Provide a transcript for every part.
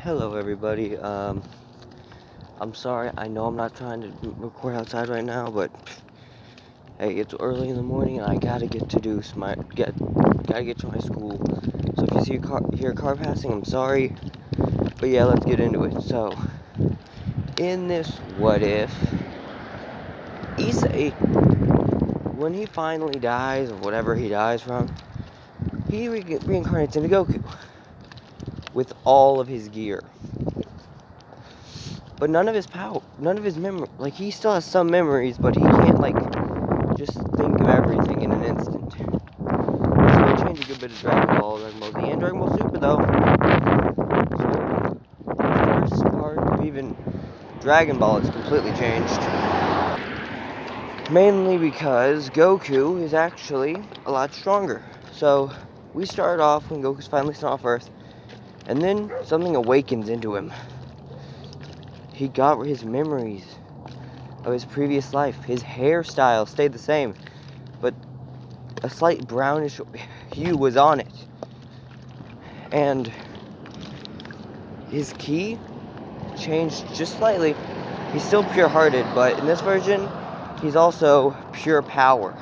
Hello everybody, I'm sorry, I know I'm not trying to record outside right now, but hey, it's early in the morning and I gotta get to my school. So if you hear a car passing, I'm sorry, but yeah, let's get into it. So, in this what if, Issei, when he finally dies, or whatever he dies from, he reincarnates into Goku, with all of his gear. But none of his memory, like, he still has some memories, but he can't, like, just think of everything in an instant. This will change a good bit of Dragon Ball, Dragon Ball Z, and Dragon Ball Super, though. So, the first part of even Dragon Ball is completely changed. Mainly because Goku is actually a lot stronger. So, we start off when Goku's finally sent off Earth, and then something awakens into him. He got his memories of his previous life. His hairstyle stayed the same, but a slight brownish hue was on it. And his ki changed just slightly. He's still pure-hearted, but in this version, he's also pure power.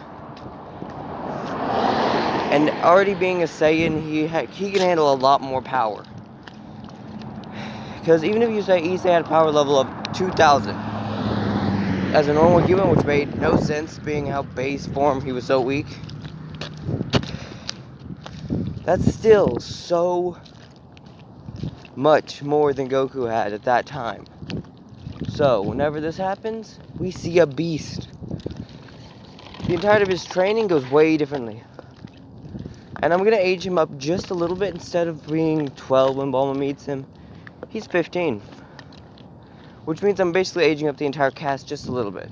And already being a Saiyan, he can handle a lot more power. Because even if you say Issei had a power level of 2,000 as a normal human, which made no sense, being how base form he was so weak, that's still so much more than Goku had at that time. So, whenever this happens, we see a beast. The entirety of his training goes way differently. And I'm going to age him up just a little bit. Instead of being 12 when Bulma meets him, he's 15. Which means I'm basically aging up the entire cast just a little bit.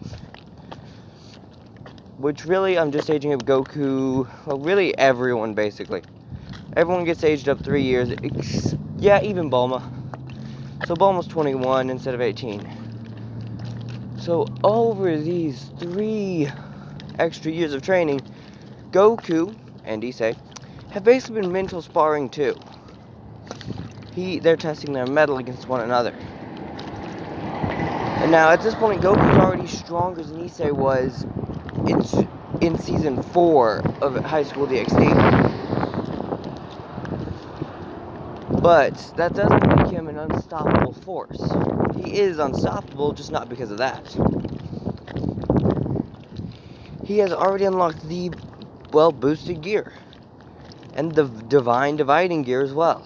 Which really, I'm just aging up Goku, well, really everyone, basically. Everyone gets aged up 3 years. Yeah, even Bulma. So Bulma's 21 instead of 18. So over these 3 extra years of training, Goku and Issei have basically been mental sparring too. They're testing their mettle against one another. And now at this point, Goku's already stronger than Issei was in season 4 of High School DxD. But that doesn't make him an unstoppable force. He is unstoppable, just not because of that. He has already unlocked the boosted gear. And the divine dividing gear as well.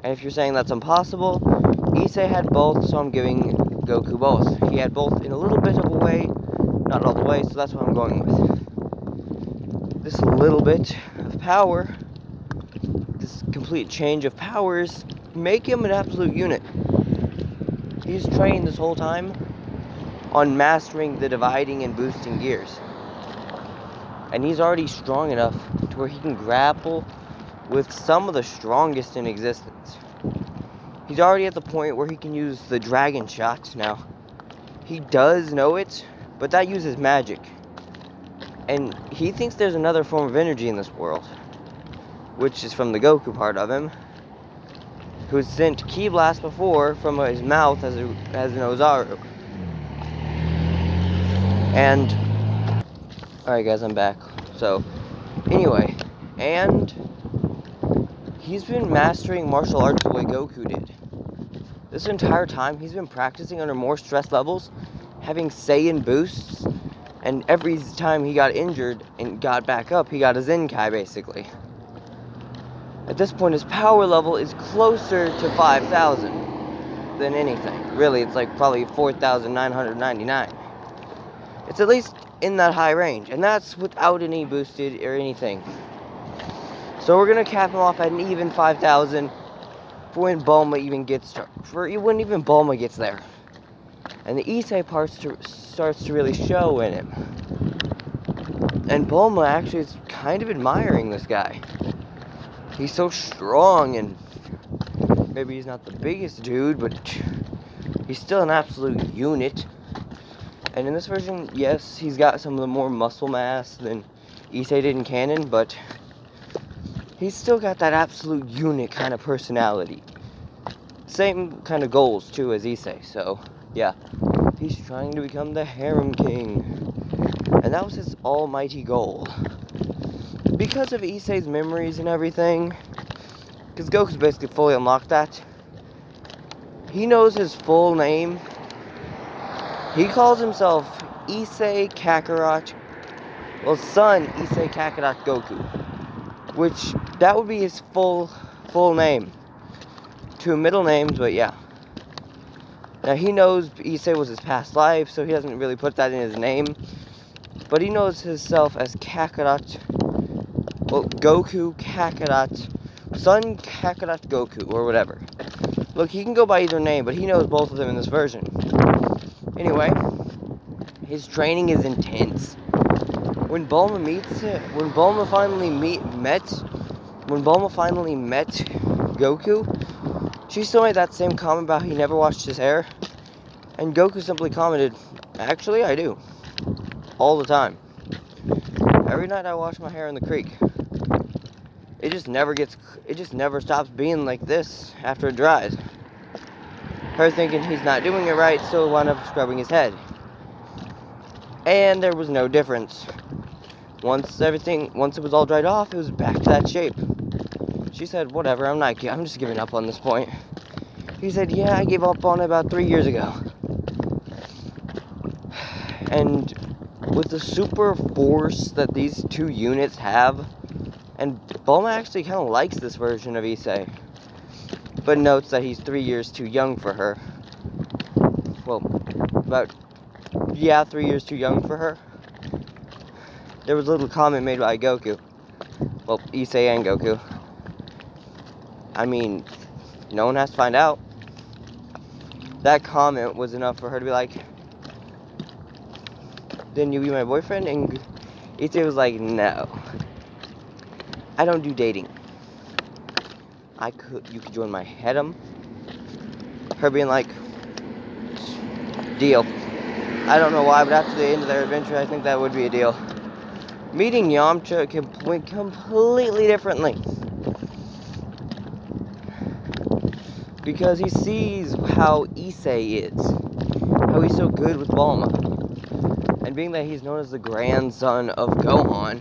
And if you're saying that's impossible, Issei had both, so I'm giving Goku both. He had both in a little bit of a way, not all the way, so that's what I'm going with. This little bit of power, this complete change of powers, make him an absolute unit. He's trained this whole time on mastering the dividing and boosting gears. And he's already strong enough to where he can grapple with some of the strongest in existence. He's already at the point where he can use the dragon shot now. He does know it, but that uses magic. And he thinks there's another form of energy in this world, which is from the Goku part of him, who sent Ki Blast before from his mouth as an Ozaru. And alright guys, I'm back. So, anyway, and he's been mastering martial arts the way Goku did. This entire time, he's been practicing under more stress levels, having Saiyan boosts, and every time he got injured and got back up, he got a Zenkai, basically. At this point, his power level is closer to 5,000 than anything. Really, it's like probably 4,999. It's at least in that high range, and that's without any boosted or anything. So we're gonna cap him off at an even 5,000 for when Bulma even gets when even Bulma gets there, and the Issei part starts to really show in him. And Bulma actually is kind of admiring this guy. He's so strong, and maybe he's not the biggest dude, but he's still an absolute unit. And in this version, yes, he's got some of the more muscle mass than Issei did in canon, but he's still got that absolute unit kind of personality. same kind of goals too as Issei. So yeah, he's trying to become the Harem King, and that was his almighty goal. Because of Issei's memories and everything, because Goku's basically fully unlocked that. He knows his full name. He calls himself Issei Kakarot. Well, son Issei Kakarot Goku, which that would be his full name. Two middle names, but yeah. Now he knows Issei was his past life, so he doesn't really put that in his name. But he knows himself as Kakarot. Well, Goku Kakarot, son Kakarot Goku, or whatever. Look, he can go by either name, but he knows both of them in this version. Anyway, his training is intense. When Bulma finally met Goku, she still made that same comment about he never washed his hair, and Goku simply commented, "Actually, I do, all the time. Every night I wash my hair in the creek. It just never stops being like this after it dries." Her thinking he's not doing it right, still wound up scrubbing his head. And there was no difference. Once it was all dried off, it was back to that shape. She said, "Whatever, I'm just giving up on this point." He said, "Yeah, I gave up on it about 3 years ago." And with the super force that these two units have, and Bulma actually kind of likes this version of Issei, but notes that he's 3 years too young for her. Well, 3 years too young for her. There was a little comment made by Goku. Well, Issei and Goku. I mean, no one has to find out. That comment was enough for her to be like, "Then you be my boyfriend?" And Issei was like, "No. I don't do dating. You could join my harem." Her being like, "Deal." I don't know why, but after the end of their adventure, I think that would be a deal. Meeting Yamcha went completely differently. Because he sees how Issei is. How he's so good with Bulma. And being that he's known as the grandson of Gohan,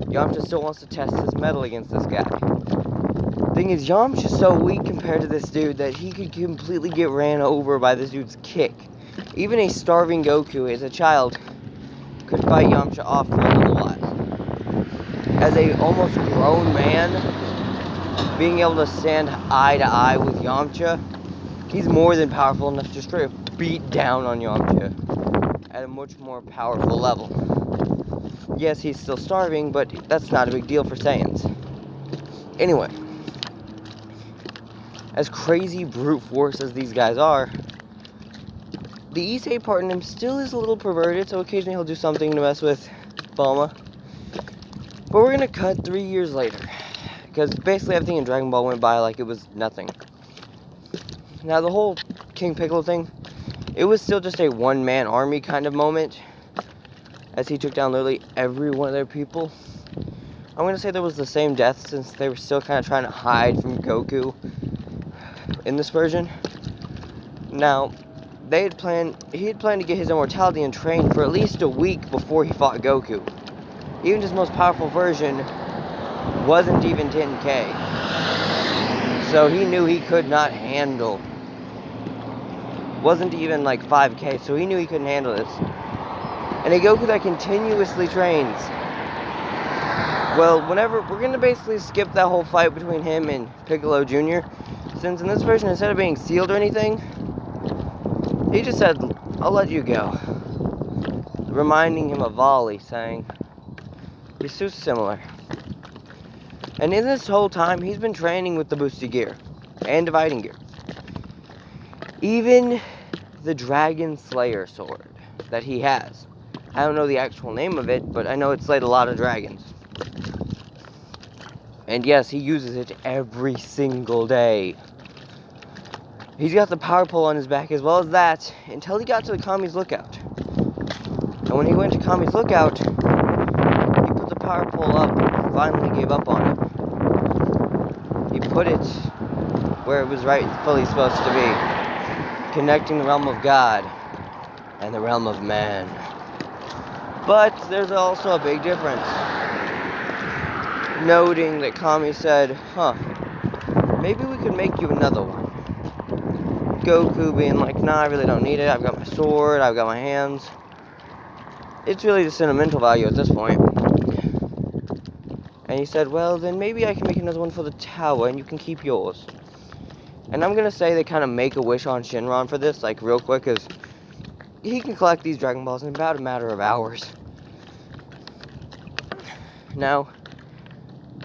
Yamcha still wants to test his mettle against this guy. Thing is, Yamcha's so weak compared to this dude that he could completely get ran over by this dude's kick. Even a starving Goku as a child could fight Yamcha off for a little while. As a almost grown man, being able to stand eye to eye with Yamcha, he's more than powerful enough to straight up beat down on Yamcha at a much more powerful level. Yes, he's still starving, but that's not a big deal for Saiyans. Anyway, as crazy brute force as these guys are, the Issei part in him still is a little perverted, so occasionally he'll do something to mess with Bulma. But we're gonna cut 3 years later, because basically everything in Dragon Ball went by like it was nothing. Now the whole King Piccolo thing, it was still just a one-man army kind of moment, as he took down literally every one of their people. I'm gonna say there was the same death, since they were still kind of trying to hide from Goku in this version. Now, he had planned to get his immortality and train for at least a week before he fought Goku. Even his most powerful version wasn't even 10k. So he knew he could not handle. Wasn't even like 5k, so he knew he couldn't handle this. And a Goku that continuously trains. Well, we're gonna basically skip that whole fight between him and Piccolo Jr. Since in this version, instead of being sealed or anything, he just said, "I'll let you go." Reminding him of Volley, saying, he's too similar. And in this whole time, he's been training with the boosted gear and dividing gear. Even the Dragon Slayer sword that he has. I don't know the actual name of it, but I know it slayed a lot of dragons. And yes, he uses it every single day. He's got the power pole on his back as well as that, until he got to the Kami's Lookout. And when he went to Kami's Lookout, he put the power pole up and finally gave up on it. He put it where it was rightfully supposed to be, connecting the realm of God and the realm of man. But there's also a big difference, noting that Kami said, maybe we could make you another one. Goku being like, nah, I really don't need it, I've got my sword, I've got my hands. It's really just sentimental value at this point. And he said, well, then maybe I can make another one for the tower, and you can keep yours. And I'm gonna say they kind of make a wish on Shinron for this, like, real quick, because he can collect these Dragon Balls in about a matter of hours. Now,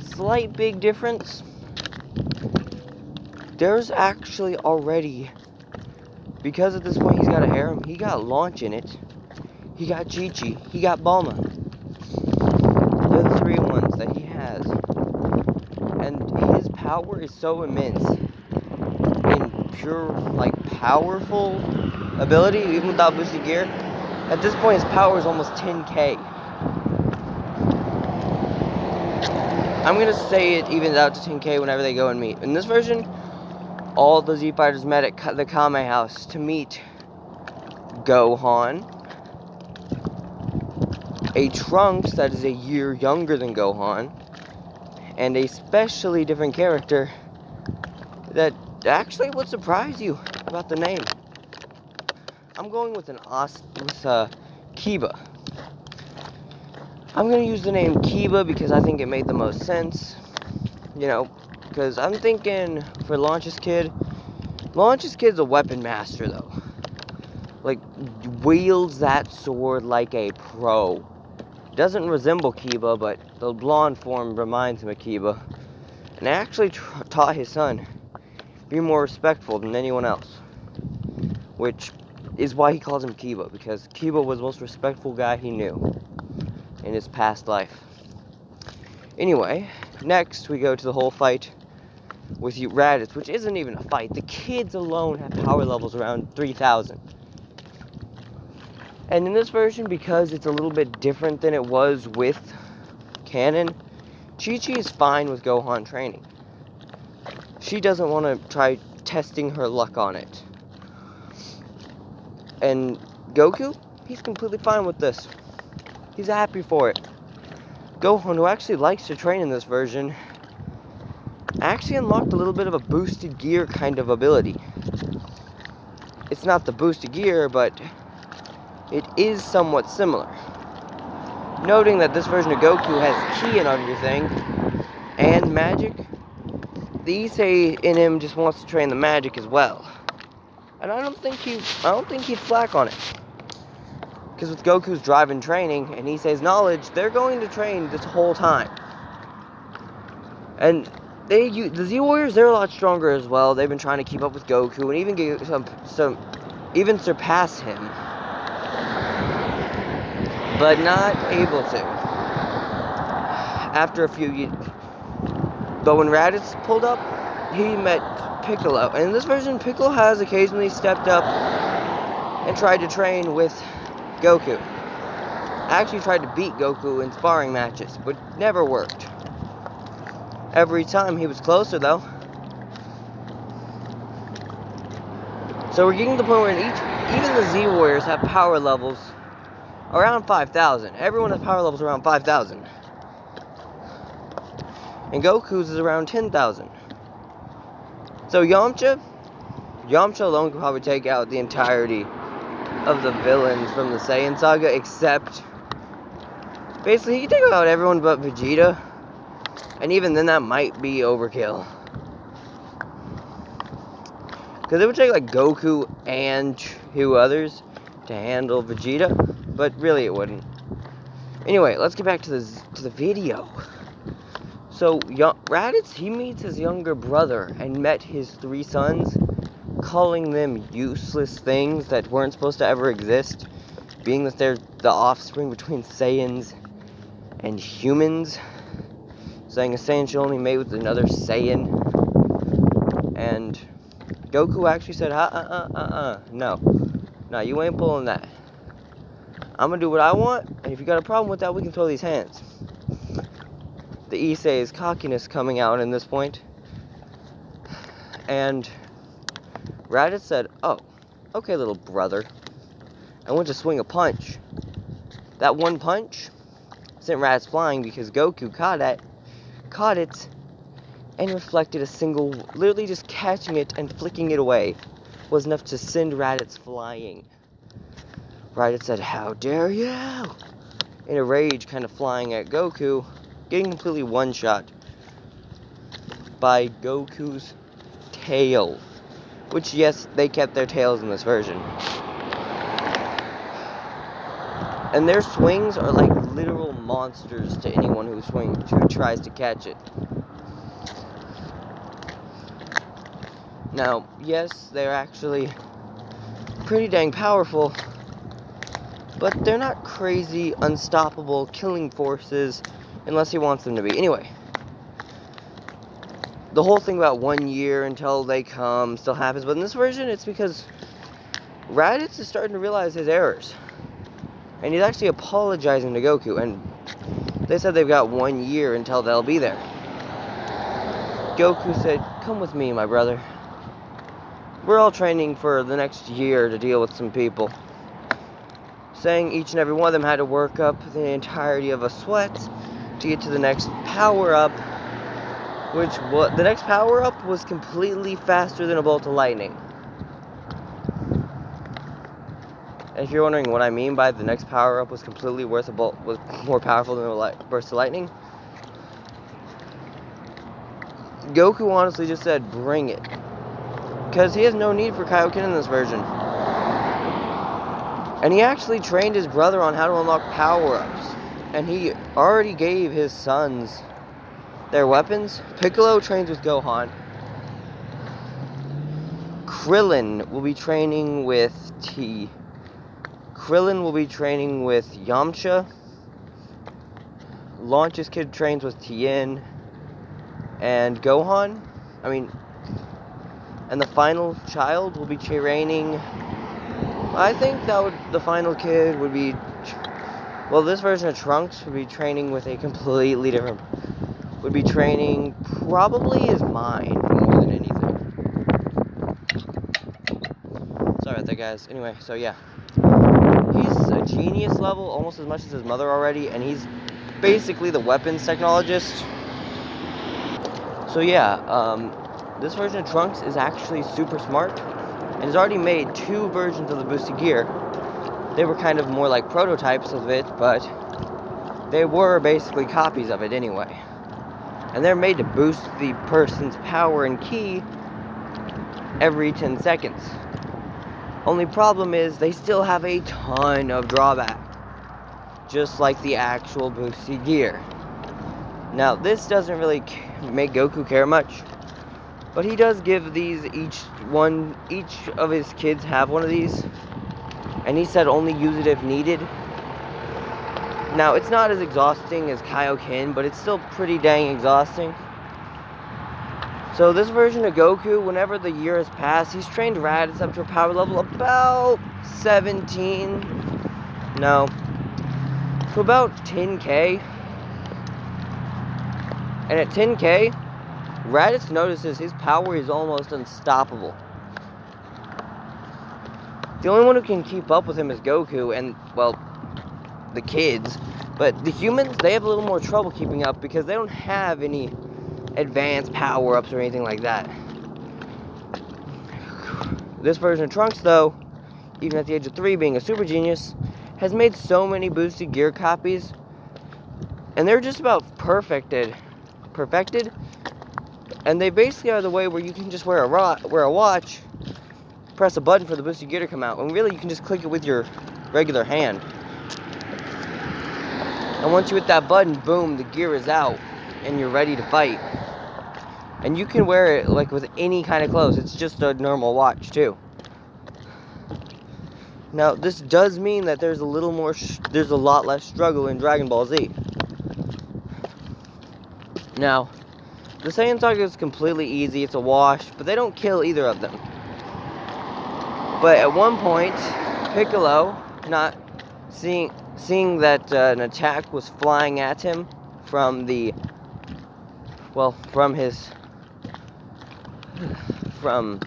slight big difference. There's actually already, because at this point he's got a harem, he got Launch in it, he got Chi-Chi, he got Bulma. They're the three ones that he has. And his power is so immense in pure, like, powerful ability, even without boosted gear. At this point, his power is almost 10k. I'm gonna say it evens out to 10k whenever they go and meet. In this version, all the Z Fighters met at the Kame house to meet Gohan, a Trunks that is a year younger than Gohan, and a specially different character that actually would surprise you about the name. I'm going with Kiba. I'm going to use the name Kiba because I think it made the most sense. You know, because I'm thinking for Launch's kid's a weapon master, though. Like, wields that sword like a pro. Doesn't resemble Kiba, but the blonde form reminds him of Kiba. And actually taught his son be more respectful than anyone else. Which is why he calls him Kiba, because Kiba was the most respectful guy he knew in his past life. Anyway, next we go to the whole fight with Raditz, which isn't even a fight. The kids alone have power levels around 3,000. And in this version, because it's a little bit different than it was with canon, Chi-Chi is fine with Gohan training. She doesn't want to try testing her luck on it. And Goku, he's completely fine with this. He's happy for it. Gohan, who actually likes to train in this version, actually unlocked a little bit of a boosted gear kind of ability. It's not the boosted gear, but it is somewhat similar. Noting that this version of Goku has ki and everything, and magic, the issei in him just wants to train the magic as well. And I don't think he'd flack on it. Because with Goku's drive and training, and Issei's knowledge, they're going to train this whole time. And the Z Warriors, they're a lot stronger as well. They've been trying to keep up with Goku, and even get even surpass him. But not able to. After a few years. But when Raditz pulled up, he met Piccolo. And in this version, Piccolo has occasionally stepped up and tried to train with Goku. Actually tried to beat Goku in sparring matches, but never worked. Every time he was closer, though. So we're getting to the point where even the Z Warriors have power levels around 5,000. Everyone has power levels around 5,000. And Goku's is around 10,000. So Yamcha alone could probably take out the entirety of the villains from the Saiyan saga, except basically he can take out everyone but Vegeta, and even then that might be overkill, because it would take like Goku and 2 others to handle Vegeta, but really it wouldn't. Anyway, let's get back to the video. So Raditz, he meets his younger brother and met his 3 sons, calling them useless things that weren't supposed to ever exist, being that they're the offspring between Saiyans and humans, saying a Saiyan should only mate with another Saiyan. And Goku actually said, no, you ain't pulling that. I'm gonna do what I want, and if you got a problem with that, we can throw these hands. The issei's cockiness coming out in this point. And Raditz said, "Oh, okay, little brother." I went to swing a punch. That one punch sent Raditz flying because Goku caught it, and reflected a single, literally just catching it and flicking it away, was enough to send Raditz flying. Raditz said, "How dare you!" in a rage, kind of flying at Goku, getting completely one-shot by Goku's tail. Which, yes, they kept their tails in this version. And their swings are like literal monsters to anyone who tries to catch it. Now, yes, they're actually pretty dang powerful, but they're not crazy, unstoppable, killing forces unless he wants them to be. Anyway, the whole thing about 1 year until they come still happens, but in this version, it's because Raditz is starting to realize his errors. And he's actually apologizing to Goku, and they said they've got 1 year until they'll be there. Goku said, "Come with me, my brother. We're all training for the next year to deal with some people." Saying each and every one of them had to work up the entirety of a sweat to get to the next power-up, the next power-up was completely faster than a bolt of lightning. And if you're wondering what I mean by the next power-up was was more powerful than a burst of lightning, Goku honestly just said, "Bring it." Because he has no need for Kaioken in this version. And he actually trained his brother on how to unlock power-ups. And he already gave his sons their weapons. Piccolo trains with Gohan. Krillin will be training with Yamcha. Launch's kid trains with Tien. And Gohan, and the final child will be training. I think the final kid would be, well, this version of Trunks would be training with a completely different, would be training probably his mind more than anything. Sorry about that, guys. Anyway, so yeah. He's a genius level almost as much as his mother already, and he's basically the weapons technologist. So yeah, this version of Trunks is actually super smart, and has already made 2 versions of the boosted gear. They were kind of more like prototypes of it, but they were basically copies of it anyway. And they're made to boost the person's power and ki every 10 seconds. Only problem is they still have a ton of drawback, just like the actual boosted gear. Now, this doesn't really make Goku care much, but he does give these each of his kids have one of these, and he said only use it if needed. Now, it's not as exhausting as Kaioken, but it's still pretty dang exhausting. So this version of Goku, whenever the year has passed, he's trained Raditz up to a power level about 17. No, to about 10k. And at 10k, Raditz notices his power is almost unstoppable. The only one who can keep up with him is Goku and, well, the kids. But the humans, they have a little more trouble keeping up because they don't have any advanced power-ups or anything like that. This version of Trunks, though, even at the age of 3, being a super genius, has made so many boosted gear copies, and they're just about perfected, and they basically are the way where you can just wear a watch, press a button for the boosted gear to come out, and really you can just click it with your regular hand. And once you hit that button, boom, the gear is out, and you're ready to fight. And you can wear it like with any kind of clothes. It's just a normal watch too. Now, this does mean that there's a lot less struggle in Dragon Ball Z. Now, the Saiyan Saga is completely easy, it's a wash, but they don't kill either of them. But at one point, Piccolo, not seeing that an attack was flying at him from from...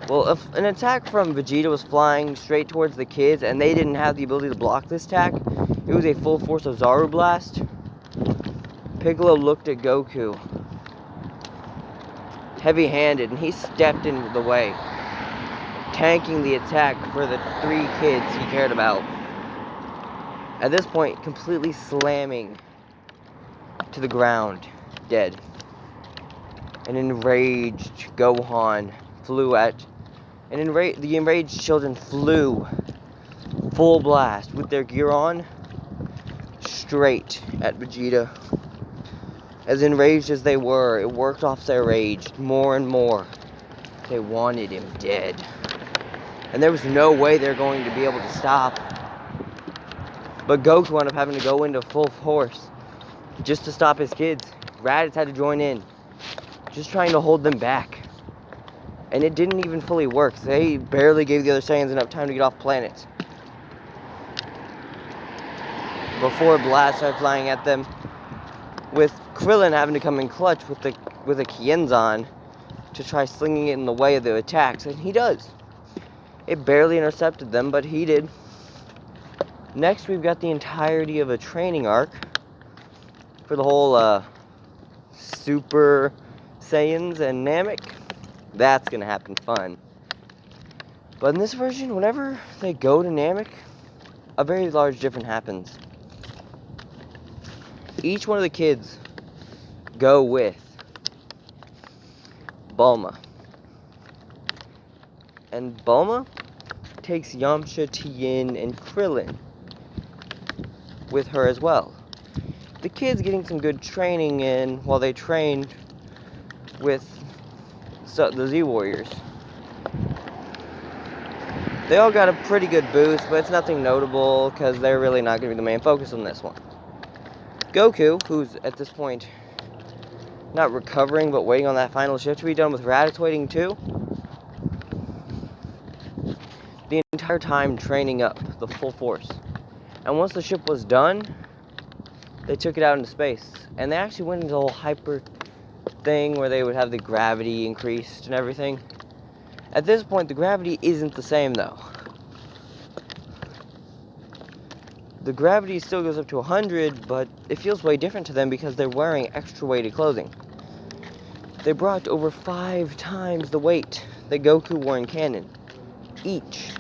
Well, if an attack from Vegeta was flying straight towards the kids and they didn't have the ability to block this attack, it was a full force of Zaru Blast. Piccolo looked at Goku, heavy-handed, and he stepped in the way, tanking the attack for the 3 kids he cared about. At this point, completely slamming to the ground, dead. An enraged Gohan flew at... the enraged children flew full blast with their gear on straight at Vegeta. As enraged as they were, it worked off their rage more and more. They wanted him dead. And there was no way they're going to be able to stop. But Goku wound up having to go into full force just to stop his kids. Raditz had to join in, just trying to hold them back. And it didn't even fully work. They barely gave the other Saiyans enough time to get off planet before Blast started flying at them, with Krillin having to come in clutch with a Kienzan to try slinging it in the way of the attacks, and he does. It barely intercepted them, but he did. Next, we've got the entirety of a training arc for the whole Super Saiyans and Namek. That's gonna happen fun. But in this version, whenever they go to Namek, a very large difference happens. Each one of the kids go with Bulma. And Bulma takes Yamcha, Tien, and Krillin with her as well. The kids getting some good training in while they trained with the Z Warriors. They all got a pretty good boost, but it's nothing notable because they're really not going to be the main focus on this one. Goku, who's at this point not recovering but waiting on that final shift to be done, with Raditz waiting too, the entire time training up the full force. And once the ship was done, they took it out into space. And they actually went into the whole hyper thing where they would have the gravity increased and everything. At this point, the gravity isn't the same though. The gravity still goes up to 100, but it feels way different to them because they're wearing extra weighted clothing. They brought over 5 times the weight that Goku wore in canon, each.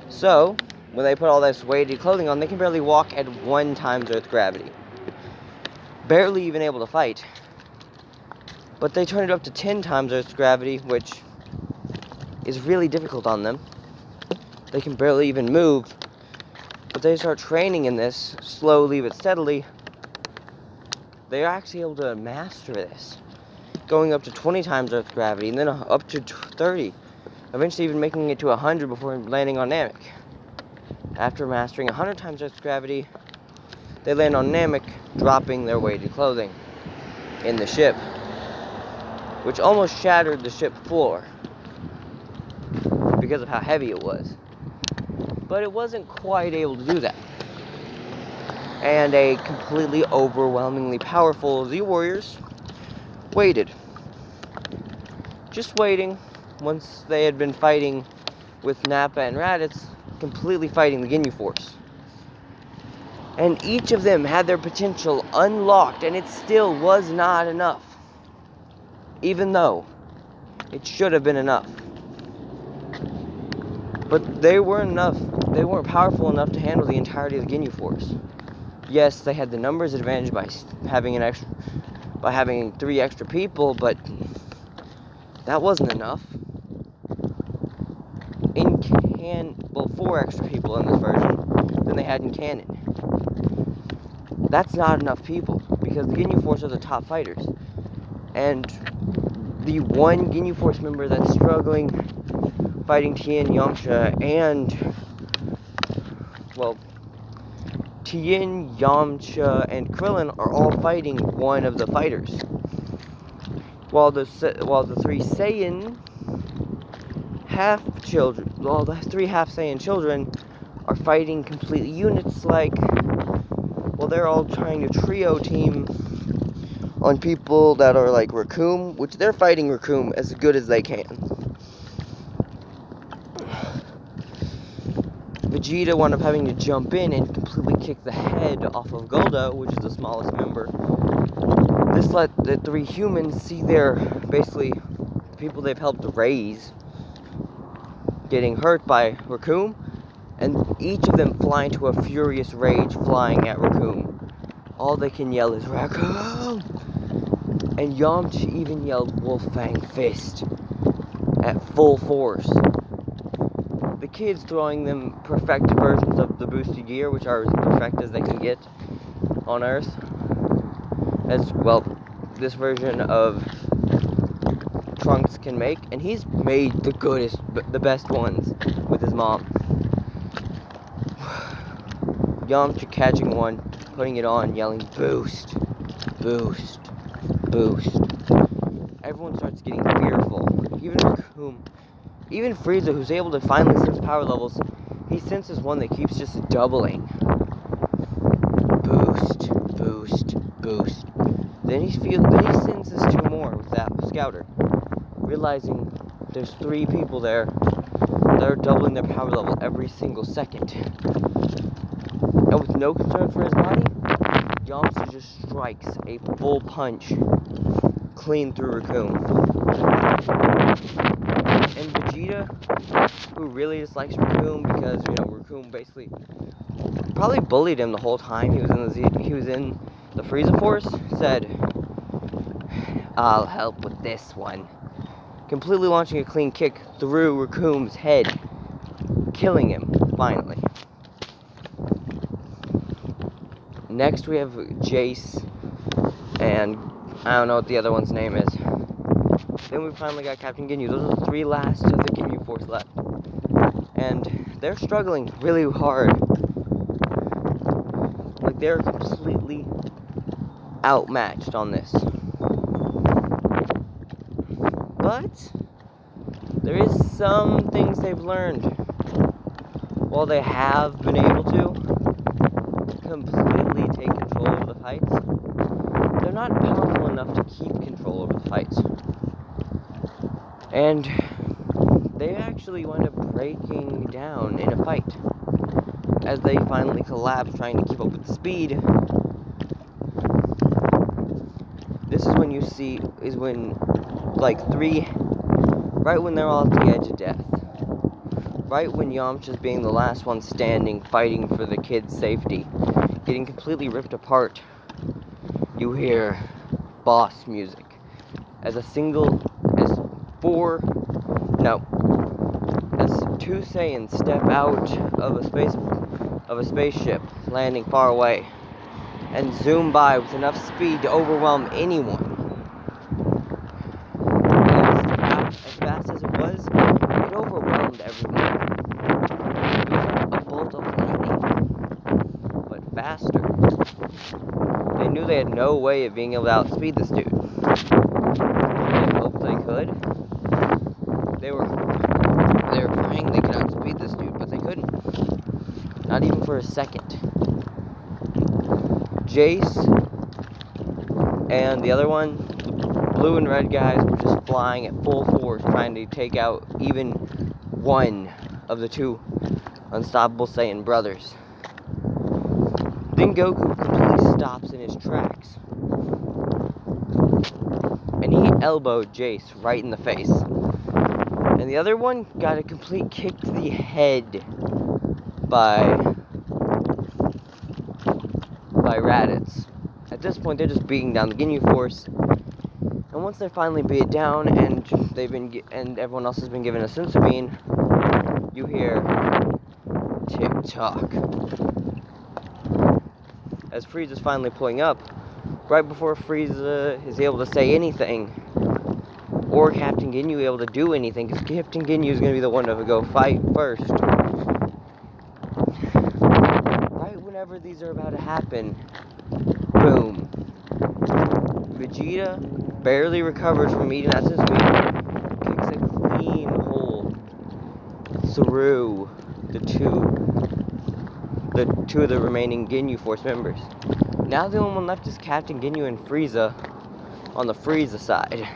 So, when they put all this weighted clothing on, they can barely walk at 1 times Earth gravity. Barely even able to fight. But they turn it up to 10 times Earth's gravity, which is really difficult on them. They can barely even move. But they start training in this, slowly but steadily. They're actually able to master this. Going up to 20 times Earth's gravity, and then up to 30. Eventually even making it to 100 before landing on Namek. After mastering 100 times Earth's gravity, they land on Namek, dropping their weighted clothing in the ship, which almost shattered the ship floor because of how heavy it was. But it wasn't quite able to do that. And a completely overwhelmingly powerful Z Warriors waited. Just waiting, once they had been fighting with Nappa and Raditz, completely fighting the Ginyu Force. And each of them had their potential unlocked, and it still was not enough. Even though it should have been enough. But they weren't powerful enough to handle the entirety of the Ginyu Force. Yes, they had the numbers advantage by having 3 extra people, but that wasn't enough. 4 extra people in this version than they had in canon. That's not enough people, because the Ginyu Force are the top fighters. And the one Ginyu Force member that's struggling fighting Tien, Yamcha, and, well, Tien, Yamcha, and Krillin are all fighting one of the fighters. While the 3 Saiyan the 3 half Saiyan children are fighting complete units like, well, they're all trying to trio team on people that are like Raccoon, which they're fighting Raccoon as good as they can. Vegeta wound up having to jump in and completely kick the head off of Goldo, which is the smallest member. This let the three humans see their, basically, the people they've helped raise getting hurt by Raccoon, and each of them fly into a furious rage flying at Raccoon. All they can yell is, "Raccoon!" And Yamcha even yelled Wolfang Fist at full force. The kids throwing them perfected versions of the boosted gear, which are as perfect as they can get on Earth. As well, this version of Trunks can make, and he's made the best ones with his mom. Yamcha catching one, putting it on, yelling, "Boost, boost, boost." Everyone starts getting fearful. Even Raccoon, even Frieza, who's able to finally sense power levels, he senses one that keeps just doubling. Boost, boost, boost. Then he senses two more with that scouter, realizing there's three people there that are doubling their power level every single second. And with no concern for his body, Yamcha just strikes a full punch clean through Raccoon. And Vegeta, who really dislikes Raccoon because, Raccoon basically probably bullied him the whole time he was in the Frieza Force, said, "I'll help with this one." Completely launching a clean kick through Raccoon's head, killing him, finally. Next we have Jace, and I don't know what the other one's name is. Then we finally got Captain Ginyu. Those are the three last of the Ginyu Force left. And they're struggling really hard. Like, they're completely outmatched on this. But there is some things they've learned. While they have been able to completely take control over the fights, they're not powerful enough to keep control over the fights. And they actually wind up breaking down in a fight as they finally collapse trying to keep up with the speed. This is when you see, right when they're all at the edge of death, right when Yamcha's being the last one standing, fighting for the kids' safety, getting completely ripped apart, you hear boss music as two Saiyans step out of a spaceship landing far away and zoom by with enough speed to overwhelm anyone. As fast as it was, it overwhelmed everyone. It was like a bolt of lightning, but faster. They knew they had no way of being able to outspeed this dude. They hoped they could. They were praying they could outspeed this dude, but they couldn't. Not even for a second. Jace and the other one, blue and red guys, were just flying at full force, trying to take out even one of the two unstoppable Saiyan brothers. Then Goku completely stops in his tracks, and he elbowed Jace right in the face. And the other one got a complete kick to the head by Raditz. At this point, they're just beating down the Ginyu Force. And once they finally beat it down, and everyone else has been given a senzu bean, you hear tick-tock as Frieza's finally pulling up. Right before Frieza is able to say anything, or Captain Ginyu able to do anything, because Captain Ginyu is going to be the one to go fight first. Right whenever these are about to happen, boom. Vegeta barely recovers from eating that senzu bean, kicks a clean hole through the two of the remaining Ginyu Force members. Now the only one left is Captain Ginyu and Frieza, on the Frieza side.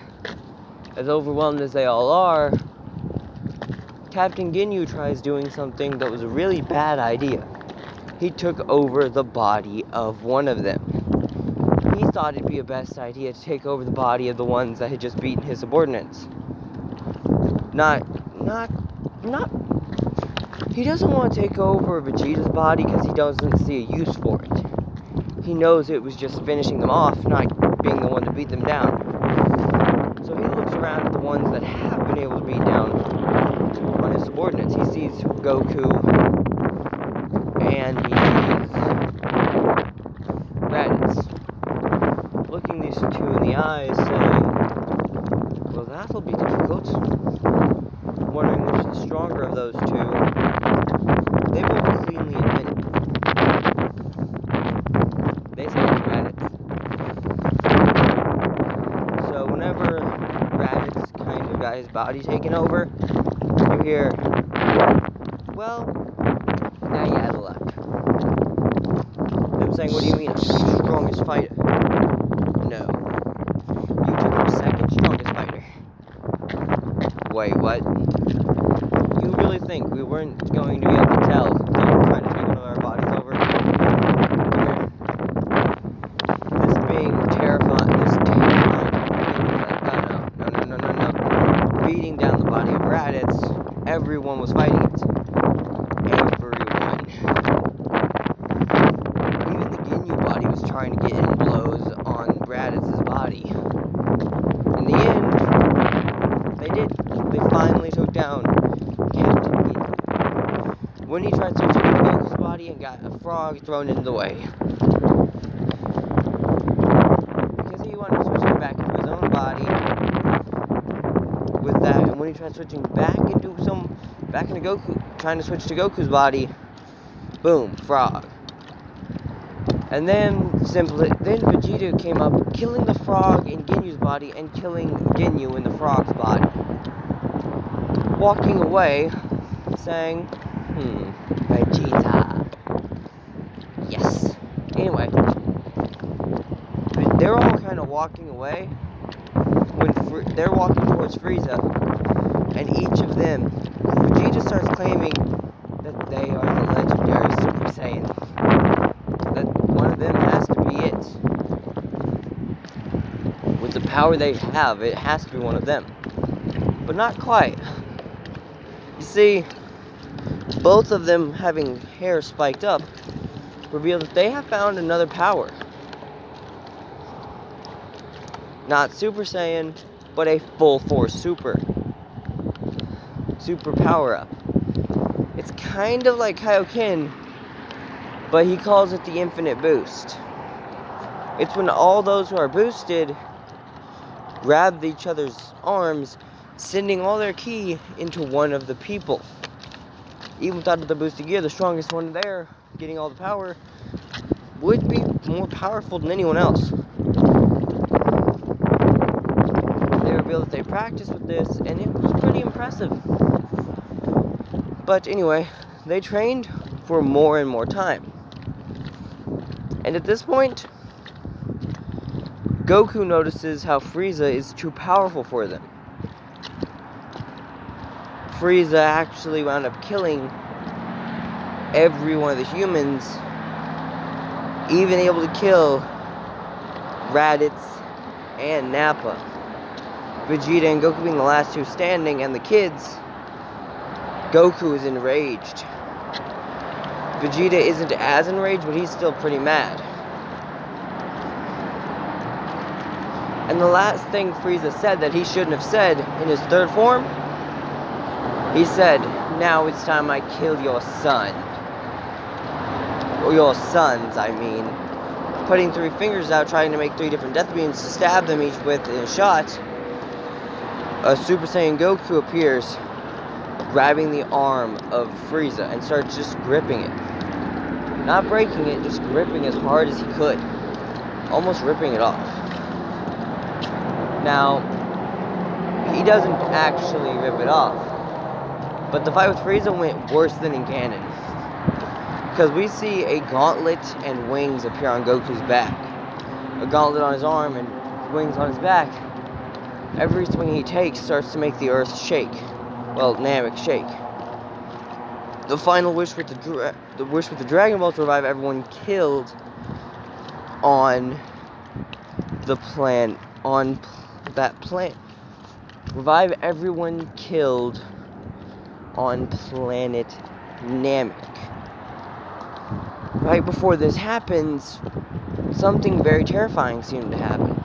As overwhelmed as they all are, Captain Ginyu tries doing something that was a really bad idea. He took over the body of one of them. He thought it'd be a best idea to take over the body of the ones that had just beaten his subordinates. He doesn't want to take over Vegeta's body because he doesn't see a use for it. He knows it was just finishing them off, not being the one to beat them down. So he looks around at the ones that have been able to beat down on his subordinates. He sees Goku, and he sees Raditz. Looking these two in the eyes, say, well, that'll be difficult. Wondering which is the stronger of those two. They both cleanly admit it. They say it's Raditz. So whenever Raditz kind of got his body taken over, you hear, well, now you have luck. Them saying, what do you mean? I'm the strongest fighter. No. You took the second strongest fighter. Wait, what? You really think we weren't going to be able to tell they were trying to take one of our bodies over? This being terrifying, no. Beating down the body of Raditz, everyone was fighting it. Everyone. Even the Ginyu body was trying to get in blows on Raditz's body. In the end, they did. They finally took down Captain Ginyu. When he tried switching into Goku's body and got a frog thrown into the way. Because he wanted to switch it back into his own body with that, and when he tried switching back into Goku, trying to switch to Goku's body, boom, frog. And then Vegeta came up, killing the frog in Ginyu's body and killing Ginyu in the frog's body. Walking away, saying, Vegeta. Yes. Anyway, they're all kind of walking away when they're walking towards Frieza, and each of them, Vegeta starts claiming that they are the legendary Super Saiyan. That one of them has to be it. With the power they have, it has to be one of them. But not quite. You see, both of them having hair spiked up reveal that they have found another power. Not Super Saiyan, but a full force super power up. It's kind of like Kaioken, but he calls it the infinite boost. It's when all those who are boosted grab each other's arms, sending all their ki into one of the people. Even without the boosted gear, the strongest one there, getting all the power, would be more powerful than anyone else. They revealed that they practiced with this, and it was pretty impressive. But anyway, they trained for more and more time. And at this point, Goku notices how Frieza is too powerful for them. Frieza actually wound up killing every one of the humans, even able to kill Raditz and Nappa. Vegeta and Goku being the last two standing, and the kids, Goku is enraged. Vegeta isn't as enraged, but he's still pretty mad. And the last thing Frieza said that he shouldn't have said in his third form, he said, now it's time I kill your son. Or your sons, I mean. Putting 3 fingers out, trying to make 3 different death beams to stab them each with in a shot. A Super Saiyan Goku appears, grabbing the arm of Frieza and starts just gripping it. Not breaking it, just gripping as hard as he could. Almost ripping it off. Now, he doesn't actually rip it off. But the fight with Frieza went worse than in canon. Because we see a gauntlet and wings appear on Goku's back. A gauntlet on his arm and wings on his back, every swing he takes starts to make the earth shake. Well, Namek shake. The final wish with the Dragon Ball to revive everyone killed on the planet. Revive everyone killed on planet Namek. Right before this happens, something very terrifying seemed to happen.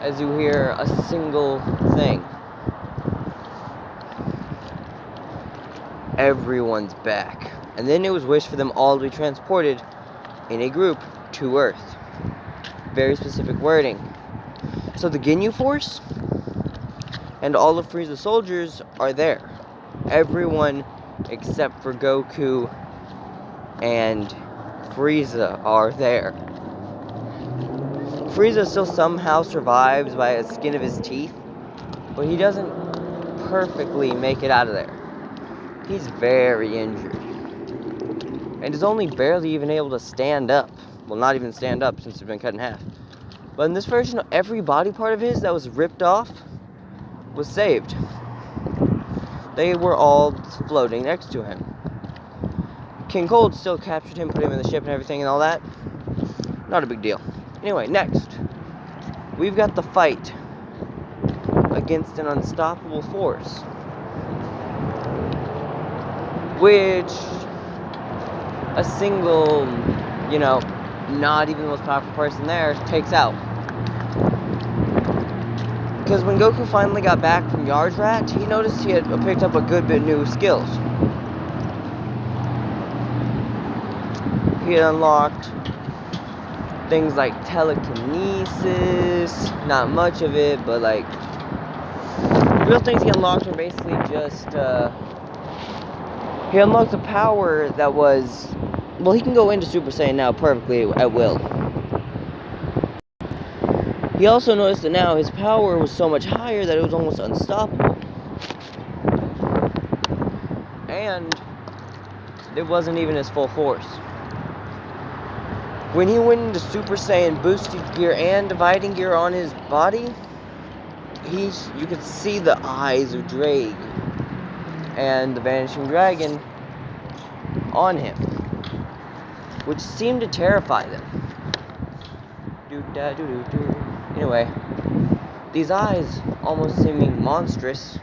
As you hear a single thing. Everyone's back. And then it was wished for them all to be transported in a group to Earth. Very specific wording. So the Ginyu Force and all of Frieza's soldiers are there. Everyone except for Goku and Frieza are there. Frieza still somehow survives by the skin of his teeth, but he doesn't perfectly make it out of there. He's very injured. And is only barely even able to stand up. Well, not even stand up since he's been cut in half. But in this version, every body part of his that was ripped off was saved. They were all floating next to him. King Cold still captured him, put him in the ship and everything and all that. Not a big deal. Anyway, next. We've got the fight against an unstoppable force. Which a single, not even the most powerful person there takes out. Because when Goku finally got back from Yardrat, he noticed he had picked up a good bit new skills. He had unlocked things like telekinesis, not much of it, but like, real things he unlocked were basically just, he unlocked a power that was, well, he can go into Super Saiyan now perfectly at will. He also noticed that now his power was so much higher that it was almost unstoppable. And it wasn't even his full force. When he went into Super Saiyan boosted gear and dividing gear on his body, you could see the eyes of Drake and the Vanishing Dragon on him, which seemed to terrify them. Anyway, these eyes, almost seeming monstrous,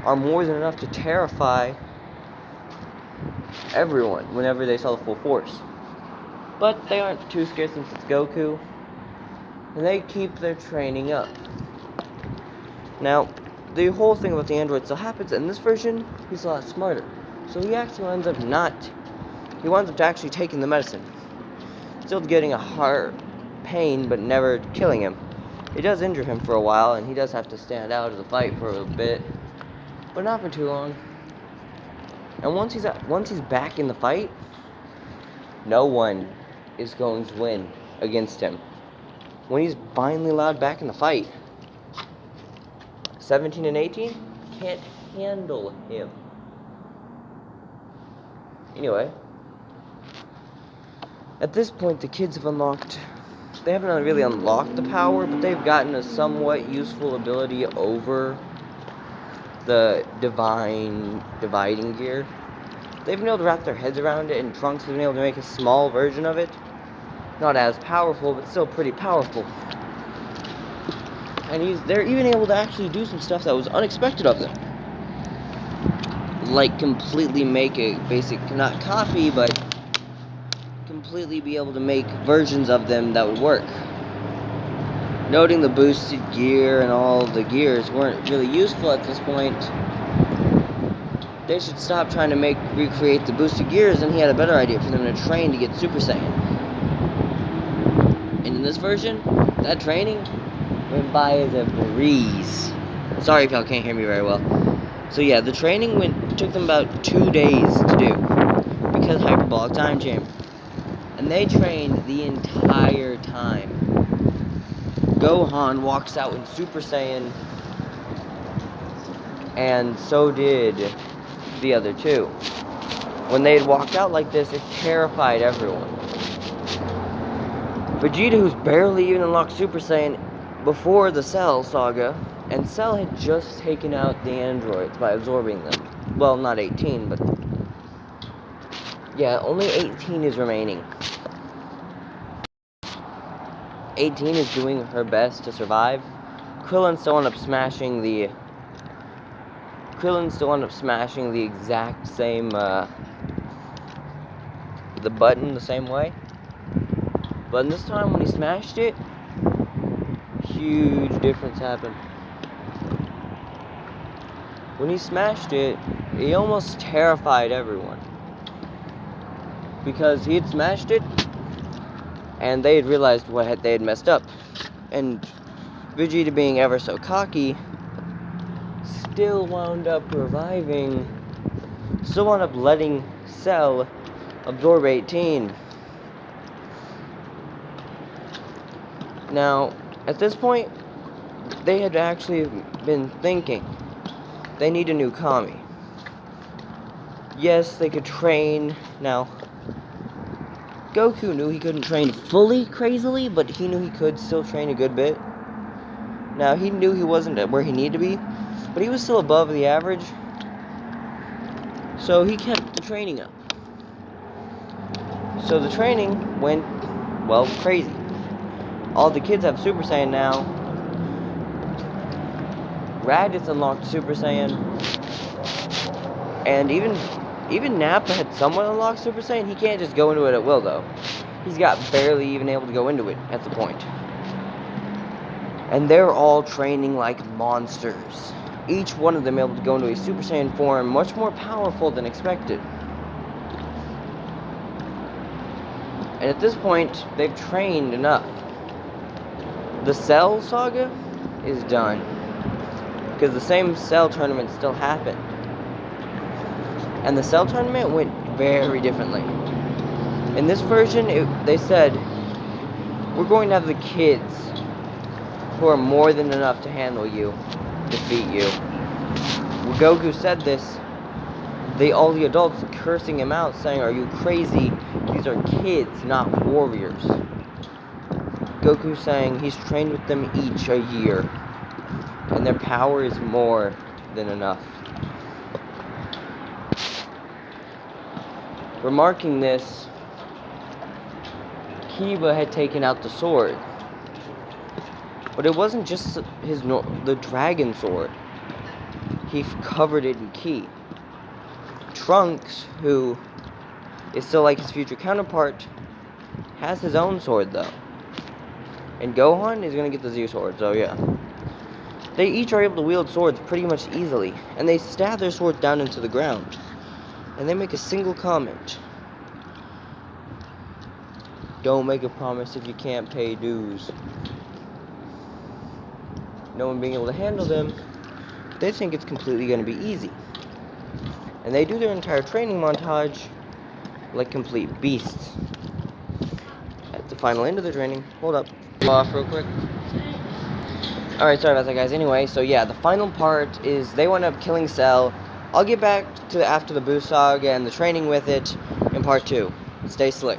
are more than enough to terrify everyone whenever they saw the full force. But they aren't too scared since it's Goku, and they keep their training up. Now, the whole thing about the android still happens. In this version, he's a lot smarter. So he actually winds up actually taking the medicine. Still getting a heart pain, but never killing him. It does injure him for a while, and he does have to stand out of the fight for a bit, but not for too long. And once he's back in the fight, no one is going to win against him. When he's finally allowed back in the fight, 17 and 18 can't handle him. Anyway, at this point the kids have they haven't really unlocked the power, but they've gotten a somewhat useful ability over the dividing gear. They've been able to wrap their heads around it, and Trunks has been able to make a small version of it. Not as powerful, but still pretty powerful. And they're even able to actually do some stuff that was unexpected of them. Like completely make a basic, not copy, but completely be able to make versions of them that would work. Noting the boosted gear and all the gears weren't really useful at this point, they should stop trying to recreate the boosted gears, and he had a better idea for them to train to get Super Saiyan. And in this version, that training went by as a breeze. Sorry if y'all can't hear me very well. So yeah, the training took them about 2 days to do, because hyperbolic time chamber. And they trained the entire time. Gohan walks out in Super Saiyan, and so did the other two. When they had walked out like this, it terrified everyone. Vegeta, who's barely even unlocked Super Saiyan before the Cell saga, and Cell had just taken out the androids by absorbing them. Well, not 18, but yeah, only 18 is remaining. 18 is doing her best to survive. Krillin still ends up smashing the exact same the button the same way. But this time when he smashed it, huge difference happened. When he smashed it, he almost terrified everyone. Because he had smashed it, and they had realized what they had messed up. And Vegeta, being ever so cocky, still wound up reviving, still wound up letting Cell absorb 18. Now, at this point, they had actually been thinking, they need a new Kami. Yes, they could train. Now, Goku knew he couldn't train fully crazily, but he knew he could still train a good bit. Now, he knew he wasn't where he needed to be, but he was still above the average. So he kept the training up. So the training went, well, crazy. All the kids have Super Saiyan now. Raditz unlocked Super Saiyan. And even Nappa had somewhat unlocked Super Saiyan. He can't just go into it at will, though. He's got barely even able to go into it at the point. And they're all training like monsters. Each one of them able to go into a Super Saiyan form much more powerful than expected. And at this point, they've trained enough. The Cell saga is done. Because the same Cell tournament still happened. And the Cell tournament went very differently. In this version, they said, we're going to have the kids who are more than enough to handle you, defeat you. When Goku said this, all the adults cursing him out, saying, are you crazy? These are kids, not warriors. Goku saying he's trained with them each a year, and their power is more than enough. Remarking this, Kiba had taken out the sword. But it wasn't just the dragon sword. He covered it in ki. Trunks, who is still like his future counterpart, has his own sword though. And Gohan is going to get the Z sword, so yeah. They each are able to wield swords pretty much easily, and they stab their swords down into the ground. And they make a single comment. Don't make a promise if you can't pay dues. No one being able to handle them, they think it's completely going to be easy. And they do their entire training montage like complete beasts. At the final end of the training, hold up, off real quick. Alright, sorry about that, guys. Anyway, so yeah, the final part is they wind up killing Cell. I'll get back to after the Buu saga and the training with it in part 2. Stay slick.